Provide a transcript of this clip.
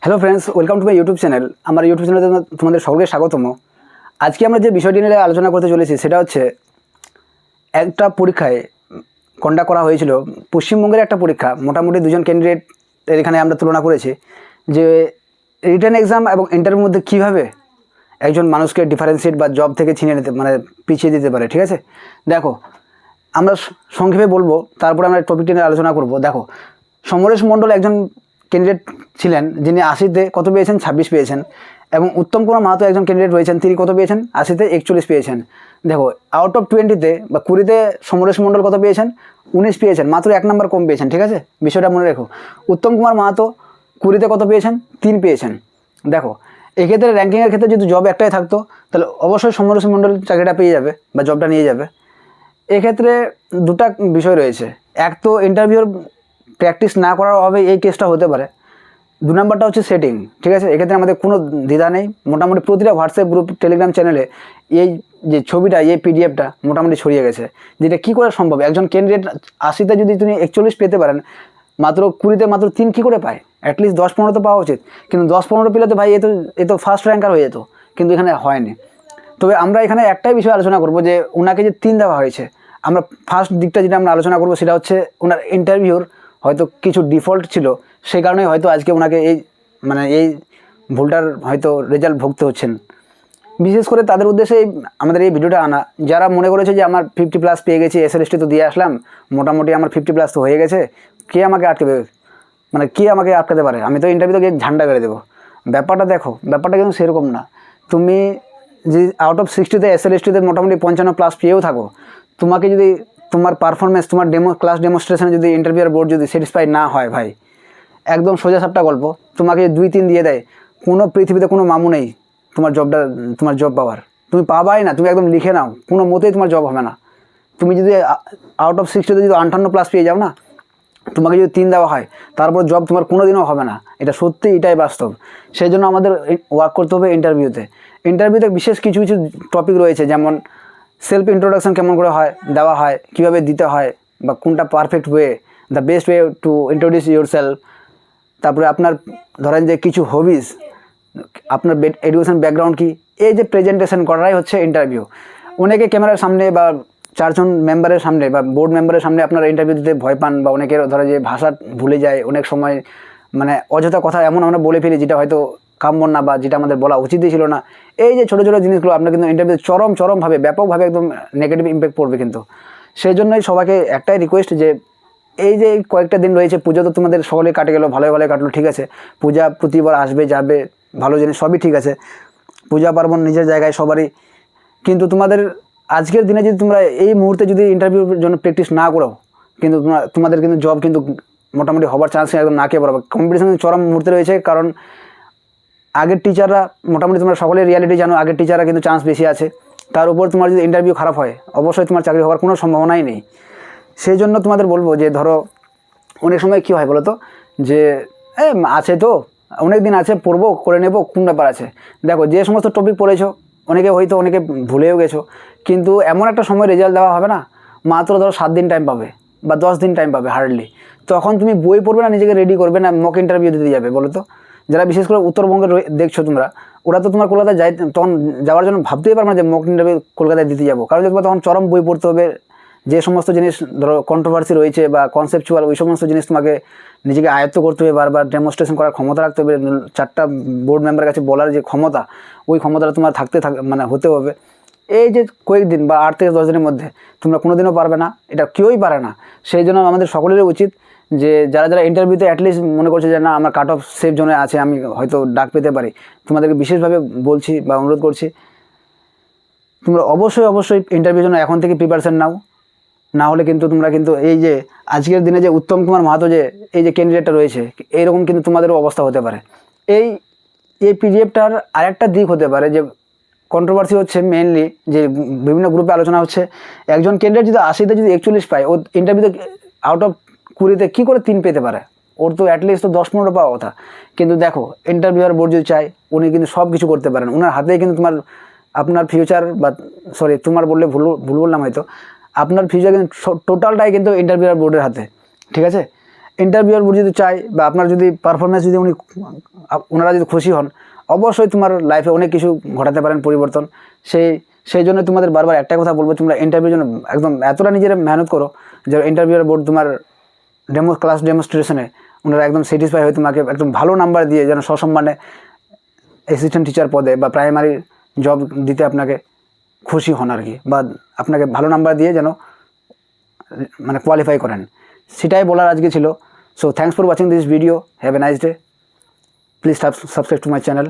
Hello friends, welcome to my YouTube channel. আমার YouTube চ্যানেলে তোমাদের সকলকে স্বাগতম। আজকে আমরা যে বিষয়টি নিয়ে আলোচনা করতে চলেছি সেটা হচ্ছে একটা পরীক্ষায় কন্ডাক্ট করা হয়েছিল, পশ্চিমবঙ্গের একটা পরীক্ষা। মোটামুটি দুজন ক্যান্ডিডেট এখানে আমরা তুলনা করেছি যে রিটেন এক্সাম এবং ইন্টারভিউর মধ্যে কীভাবে একজন মানুষকে ডিফারেন্সিয়েট বা জব থেকে ছিনিয়ে নিতে পিছিয়ে দিতে পারে। ঠিক আছে, দেখো আমরা সংক্ষেপে বলবো, তারপরে আমরা টপিকটি নিয়ে আলোচনা করব। দেখো, সমরেশ মণ্ডল একজন ক্যান্ডিডেট ছিলেন যিনি 80-তে কত পেয়েছেন? 26 পেয়েছেন। এবং উত্তম কুমার মাহাতো একজন ক্যান্ডিডেট রয়েছেন, তিনি কত পেয়েছেন? 80-তে 41 পেয়েছেন। দেখো, আউট অফ 20-তে বা 20-তে সমরেশ মণ্ডল কত পেয়েছেন? 19 পেয়েছেন, মাত্র 1 নম্বর কম পেয়েছেন। ঠিক আছে, বিষয়টা মনে রেখো। উত্তম কুমার মাহাতো 20-তে কত পেয়েছেন? 3 পেয়েছেন। দেখো, এক্ষেত্রে র্যাঙ্কিংয়ের ক্ষেত্রে যদি জব একটাই থাকতো তাহলে অবশ্যই সমরেশ মণ্ডল চাকরিটা পেয়ে যাবে বা জবটা নিয়ে যাবে। এক্ষেত্রে দুটা বিষয় রয়েছে। এক তো ইন্টারভিউর প্র্যাকটিস না করার অভাবে এই কেসটা হতে পারে। 2 নম্বরটা হচ্ছে সেটিং। ঠিক আছে, এক্ষেত্রে আমাদের কোনো দ্বিধা নেই। মোটামুটি প্রতিটা হোয়াটসঅ্যাপ গ্রুপ, টেলিগ্রাম চ্যানেলে এই যে ছবিটা, এই পিডিএফটা মোটামুটি ছড়িয়ে গেছে। যেটা কী করে সম্ভব? একজন ক্যান্ডিডেট 80-তে যদি তিনি 41 পেতে পারেন, মাত্র 20-তে মাত্র 3 কী করে পায়? অ্যাটলিস্ট 10-15 তো পাওয়া উচিত। কিন্তু 10-15 পেলে তো ভাই এ তো ফার্স্ট র্যাঙ্কার হয়ে যেত, কিন্তু এখানে হয়নি। তবে আমরা এখানে একটাই বিষয় আলোচনা করব যে ওনাকে যে 3 দেওয়া হয়েছে, আমরা ফার্স্ট দিকটা যেটা আমরা আলোচনা করব সেটা হচ্ছে ওনার ইন্টারভিউর হয়তো কিছু ডিফল্ট ছিল, সেই কারণেই হয়তো আজকে ওনাকে এই ভুলটার হয়তো রেজাল্ট ভুগতে হচ্ছেন। বিশেষ করে তাদের উদ্দেশ্যে আমাদের এই ভিডিওটা আনা, যারা মনে করেছে যে আমার 50+ পেয়ে গেছি, এসএলএসটি তো দিয়ে আসলাম, মোটামুটি আমার 50+ তো হয়ে গেছে, কে আমাকে আটকাবে? কে আমাকে আটকাতে পারে? আমি তো ইন্টারভিউতে গিয়ে ঝান্ডা কেড়ে দেবো। ব্যাপারটা দেখো, ব্যাপারটা কিন্তু সেরকম না। তুমি যে আউট অফ 60-তে এসএলএসটিতে মোটামুটি 55+ পেয়েও থাকো, তোমাকে যদি তোমার পারফরমেন্স, তোমার ক্লাস ডেমনস্ট্রেশনে যদি ইন্টারভিউর বোর্ড যদি স্যাটিসফাই না হয়, ভাই একদম সোজা সাপটা গল্প, তোমাকে 2-3 দিয়ে দেয়, কোনো পৃথিবীতে কোনো মামু নেই তোমার জব পাওয়ার। তুমি পাবাই না, তুমি একদম লিখে নাও, কোনো মতেই তোমার জব হবে না। তুমি যদি আউট অফ 60-তে যদি 58+ পেয়ে যাও না, তোমাকে যদি 3 দেওয়া হয়, তারপর জব তোমার কোনো দিনও হবে না। এটা সত্যি, এটাই বাস্তব। সেই জন্য আমাদের ওয়ার্ক করতে হবে ইন্টারভিউতে বিশেষ কিছু কিছু টপিক রয়েছে, যেমন সেলফ ইন্ট্রোডাকশান কেমন করে দেওয়া হয়, কীভাবে দিতে হয়, বা কোনটা perfect way, the best way to introduce your self. তারপরে আপনার ধরেন যে কিছু হবিস, আপনার এডুকেশন ব্যাকগ্রাউন্ড কী, এই যে প্রেজেন্টেশন করাই হচ্ছে ইন্টারভিউ। অনেকে ক্যামেরার সামনে বা 4 জন মেম্বারের সামনে বা বোর্ড মেম্বারের সামনে আপনারা ইন্টারভিউ দিতে ভয় পান, বা অনেকের ধরে যে ভাষা ভুলে যায়, অনেক সময় অযথা কথা এমন আমরা বলে ফেলি যেটা হয়তো কাম্য না, বা যেটা আমাদের বলা উচিতই ছিল না। এই যে ছোটো ছোটো জিনিসগুলো আপনার কিন্তু ইন্টারভিউ চরমভাবে ব্যাপকভাবে একদম নেগেটিভ ইম্প্যাক্ট পড়বে। কিন্তু সেই জন্যই সবাইকে একটাই রিকোয়েস্ট যে এই যে কয়েকটা দিন রয়েছে, পুজো তো তোমাদের সকলে কাটে গেলো, ভালোই কাটলো, ঠিক আছে। পূজা প্রতিবার আসবে যাবে, ভালো জিনিস সবই ঠিক আছে, পূজা পার্বণ নিজের জায়গায় সবারই। কিন্তু তোমাদের আজকের দিনে যদি তোমরা এই মুহূর্তে যদি ইন্টারভিউর জন্য প্র্যাকটিস না করো, কিন্তু তোমাদের কিন্তু জব কিন্তু মোটামুটি হবার চান্স একদম নাকে বরাবর। কম্পিটিশন চরম মুহূর্তে রয়েছে, কারণ আগের টিচাররা মোটামুটি তোমরা সকলে রিয়ালিটি জানো, আগের টিচাররা কিন্তু চান্স বেশি আছে। তার উপর তোমার যদি ইন্টারভিউ খারাপ হয়, অবশ্যই তোমার চাকরি হওয়ার কোনো সম্ভাবনাই নেই। সেই জন্য তোমাদের বলবো যে ধরো, অনেক সময় কী হয় বলো তো, যে আছে তো অনেক দিন আছে, পড়বো, করে নেবো, কোন ব্যাপার আছে। দেখো, যে সমস্ত টপিক পড়েছো, অনেকে ভুলেও গেছো, কিন্তু এমন একটা সময় রেজাল্ট দেওয়া হবে না, মাত্র ধরো 7 দিন টাইম পাবে বা 10 দিন টাইম পাবে হার্ডলি। তখন তুমি বই পড়বে না, নিজেকে রেডি করবে না, মক ইন্টারভিউ দিতে যাবে বলো তো? যারা বিশেষ করে উত্তরবঙ্গে দেখছো তোমরা, ওরা তো তোমার কলকাতায় তখন যাওয়ার জন্য ভাবতেই পারবে না যে মক ইন্টারভিউ কলকাতায় দিতে যাবো, কারণ তোমার তখন চরম বই পড়তে হবে। যে সমস্ত জিনিস ধরো কন্ট্রোভার্সি রয়েছে বা কনসেপচুয়াল, ওই সমস্ত জিনিস তোমাকে নিজেকে আয়ত্ত করতে হবে, বারবার ডেমনস্ট্রেশন করার ক্ষমতা রাখতে হবে, 4টা বোর্ড মেম্বারের কাছে বলার যে ক্ষমতা, ওই ক্ষমতাটা তোমার হতে হবে। এই যে কয়েকদিন বা 8 থেকে 10 দিনের মধ্যে তোমরা কোনোদিনও পারবে না, এটা কেউই পারে না। সেই জন্য আমাদের সকলেরই উচিত যে যারা ইন্টারভিউতে অ্যাটলিস্ট মনে করছে যে না, আমার কাট অফ সেফ জোনে আছে, আমি হয়তো ডাক পেতে পারি, তোমাদেরকে বিশেষভাবে বলছি বা অনুরোধ করছি, তোমরা অবশ্যই ইন্টারভিউর জন্য এখন থেকে প্রিপারেশন নাও। না হলে কিন্তু তোমরা এই যে আজকের দিনে যে উত্তম কুমার মাহাতো এই যে ক্যান্ডিডেটটা রয়েছে, এইরকম কিন্তু তোমাদেরও অবস্থা হতে পারে। এই পিডিএফটার আরেকটা দিক হতে পারে যে কন্ট্রোভার্সি হচ্ছে মেনলি, যে বিভিন্ন গ্রুপে আলোচনা হচ্ছে, একজন ক্যান্ডিডেট যদি 80-তে যদি 41 পায়, ও ইন্টারভিউতে আউট অফ 20-তে কী করে 3 পেতে পারে? ওর তো অ্যাটলিস্ট তো 10-15 পাওয়া কথা। কিন্তু দেখো, ইন্টারভিউয়ার বোর্ড যদি চায়, উনি কিন্তু সব কিছু করতে পারেন। ওনার হাতেই কিন্তু আপনার ফিউচার, বা সরি তোমার বললে ভুল বললাম হয়তো, আপনার ফিউচার কিন্তু টোটালটাই কিন্তু ইন্টারভিউয়ার বোর্ডের হাতে, ঠিক আছে। ইন্টারভিউয়ার যদি চায় বা আপনার যদি পারফরমেন্স যদি ওনারা যদি খুশি হন, অবশ্যই তোমার লাইফে অনেক কিছু ঘটাতে পারেন পরিবর্তন। সেই জন্য তোমাদের বারবার একটা কথা বলবো, তোমরা ইন্টারভিউর জন্য একদম এতটা নিজের মেহনত করো যে ইন্টারভিউয়ার বোর্ড তোমার ক্লাস ডেমনস্ট্রেশনে ওনারা একদম স্যাটিসফাই হয়ে তোমাকে একদম ভালো নাম্বার দিয়ে যেন সসম্মানে অ্যাসিস্ট্যান্ট টিচার পদে বা প্রাইমারি জব দিতে আপনাকে খুশি হন আর কি, বা আপনাকে ভালো নাম্বার দিয়ে যেন মানে কোয়ালিফাই করেন, সেটাই বলার আজকে ছিল। So thanks for watching this video, have a nice day, please subscribe to my channel.